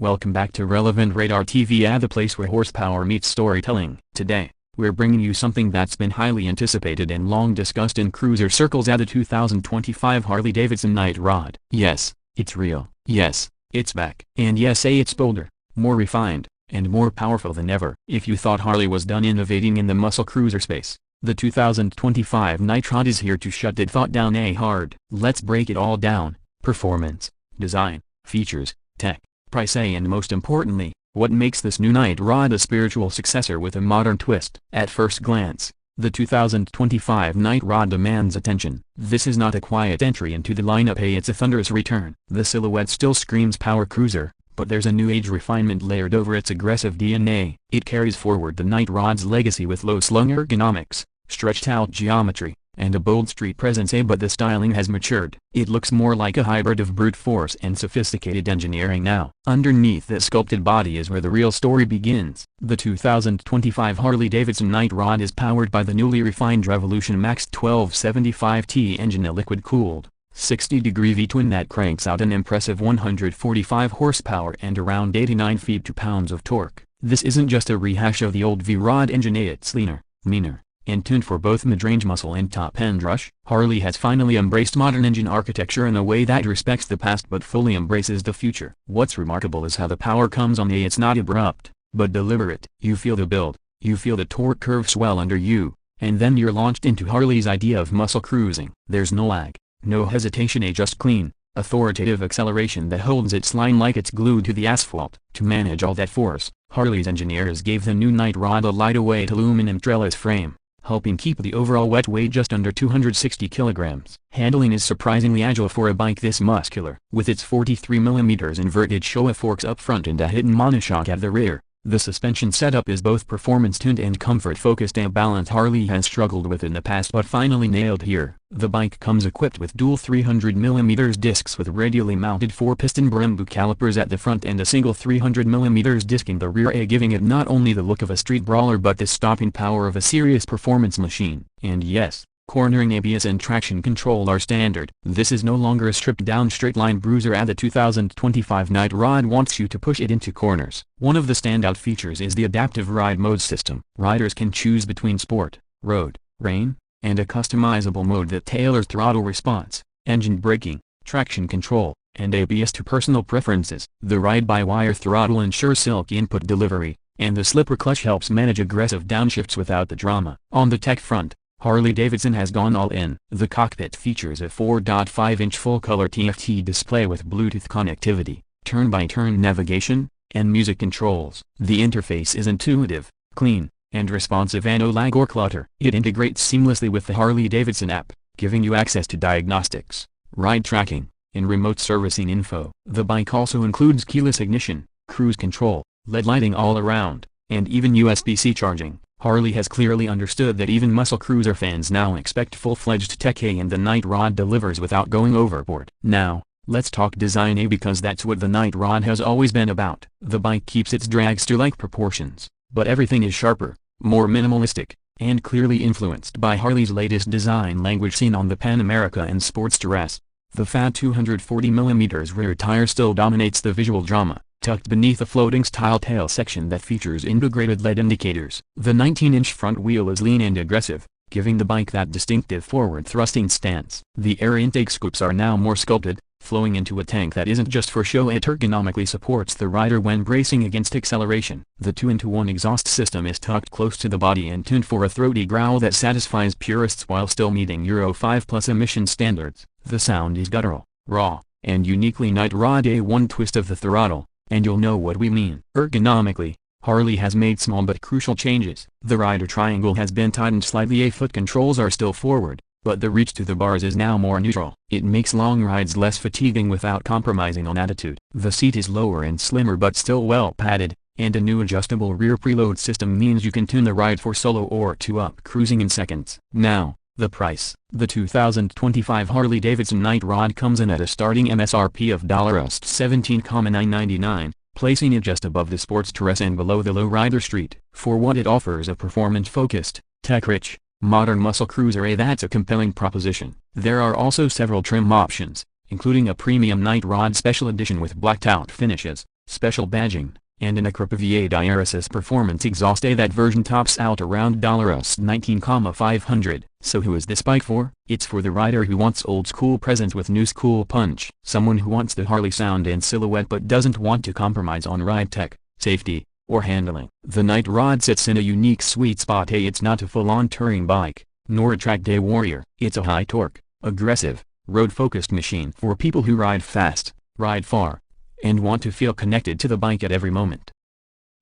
Welcome back to Relevant Radar TV, the place where horsepower meets storytelling. Today, we're bringing you something that's been highly anticipated and long discussed in cruiser circles, the 2025 Harley-Davidson Night Rod. Yes, it's real. Yes, it's back. And yes, it's bolder, more refined, and more powerful than ever. If you thought Harley was done innovating in the muscle cruiser space, the 2025 Night Rod is here to shut that thought down hard. Let's break it all down: performance, design, features, tech, price, and most importantly, what makes this new Night Rod a spiritual successor with a modern twist. At first glance, the 2025 Night Rod demands attention. This is not a quiet entry into the lineup, it's a thunderous return. The silhouette still screams power cruiser, but there's a new age refinement layered over its aggressive DNA. It carries forward the Night Rod's legacy with low-slung ergonomics, stretched-out geometry, and a bold street presence, but the styling has matured. It looks more like a hybrid of brute force and sophisticated engineering now. Underneath the sculpted body is where the real story begins. The 2025 Harley-Davidson Night Rod is powered by the newly refined Revolution Max 1275T engine, a liquid-cooled, 60-degree V-twin that cranks out an impressive 145 horsepower and around 89 feet-pounds of torque. This isn't just a rehash of the old V-Rod engine, it's leaner, meaner, and tuned for both mid-range muscle and top-end rush. Harley has finally embraced modern engine architecture in a way that respects the past but fully embraces the future. What's remarkable is how the power comes on. It's not abrupt, but deliberate. You feel the build, you feel the torque curve swell under you, and then you're launched into Harley's idea of muscle cruising. There's no lag, no hesitation, just clean, authoritative acceleration that holds its line like it's glued to the asphalt. To manage all that force, Harley's engineers gave the new Night Rod a lightweight aluminum trellis frame, helping keep the overall wet weight just under 260 kilograms. Handling is surprisingly agile for a bike this muscular. With its 43mm inverted Showa forks up front and a hidden monoshock at the rear, the suspension setup is both performance-tuned and comfort-focused, a balance Harley has struggled with in the past but finally nailed here. The bike comes equipped with dual 300mm discs with radially mounted 4-piston Brembo calipers at the front and a single 300mm disc in the rear, giving it not only the look of a street brawler but the stopping power of a serious performance machine. And yes, cornering, ABS and traction control are standard. This is no longer a stripped-down straight-line bruiser. The 2025 Night Rod wants you to push it into corners. One of the standout features is the adaptive ride mode system. Riders can choose between sport, road, rain, and a customizable mode that tailors throttle response, engine braking, traction control, and ABS to personal preferences. The ride-by-wire throttle ensures silky input delivery, and the slipper clutch helps manage aggressive downshifts without the drama. On the tech front, Harley-Davidson has gone all in. The cockpit features a 4.5-inch full-color TFT display with Bluetooth connectivity, turn-by-turn navigation, and music controls. The interface is intuitive, clean, and responsive, and no lag or clutter. It integrates seamlessly with the Harley-Davidson app, giving you access to diagnostics, ride tracking, and remote servicing info. The bike also includes keyless ignition, cruise control, LED lighting all around, and even USB-C charging. Harley has clearly understood that even muscle cruiser fans now expect full-fledged tech, and the Night Rod delivers without going overboard. Now, let's talk design, because that's what the Night Rod has always been about. The bike keeps its dragster-like proportions, but everything is sharper, more minimalistic, and clearly influenced by Harley's latest design language seen on the Pan America and Sportster S. The fat 240mm rear tire still dominates the visual drama, tucked beneath a floating style tail section that features integrated LED indicators. The 19-inch front wheel is lean and aggressive, giving the bike that distinctive forward-thrusting stance. The air intake scoops are now more sculpted, flowing into a tank that isn't just for show, it ergonomically supports the rider when bracing against acceleration. The 2-in-1 exhaust system is tucked close to the body and tuned for a throaty growl that satisfies purists while still meeting Euro 5+ emission standards. The sound is guttural, raw, and uniquely Night Rod. One twist of the throttle, and you'll know what we mean. Ergonomically, Harley has made small but crucial changes. The rider triangle has been tightened slightly. Foot controls are still forward, but the reach to the bars is now more neutral. It makes long rides less fatiguing without compromising on attitude. The seat is lower and slimmer but still well padded, and a new adjustable rear preload system means you can tune the ride for solo or two-up cruising in seconds. Now, the price. The 2025 Harley-Davidson Night Rod comes in at a starting MSRP of $17,999, placing it just above the Sportster S and below the lowrider street. For what it offers, a performance-focused, tech-rich, modern muscle cruiser, that's a compelling proposition. There are also several trim options, including a premium Night Rod Special Edition with blacked-out finishes, special badging, and an Acropovier Diaresis performance exhaust. That version tops out around $19,500. So who is this bike for? It's for the rider who wants old school presence with new school punch. Someone who wants the Harley sound and silhouette but doesn't want to compromise on ride tech, safety, or handling. The Night Rod sits in a unique sweet spot. It's not a full-on touring bike, nor a track day warrior. It's a high-torque, aggressive, road-focused machine for people who ride fast, ride far, and want to feel connected to the bike at every moment.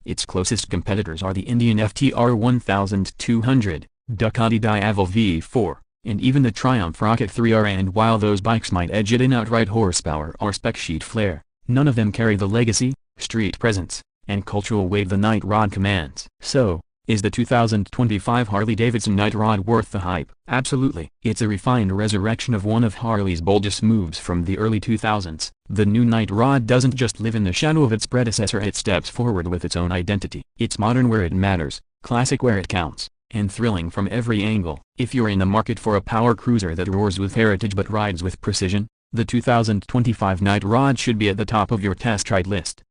Its closest competitors are the Indian FTR 1200, Ducati Diavel V4, and even the Triumph Rocket 3R. And while those bikes might edge it in outright horsepower or spec sheet flair, none of them carry the legacy, street presence, and cultural weight the Night Rod commands. So, is the 2025 Harley-Davidson Night Rod worth the hype? Absolutely. It's a refined resurrection of one of Harley's boldest moves from the early 2000s. The new Night Rod doesn't just live in the shadow of its predecessor, it steps forward with its own identity. It's modern where it matters, classic where it counts, and thrilling from every angle. If you're in the market for a power cruiser that roars with heritage but rides with precision, the 2025 Night Rod should be at the top of your test ride list.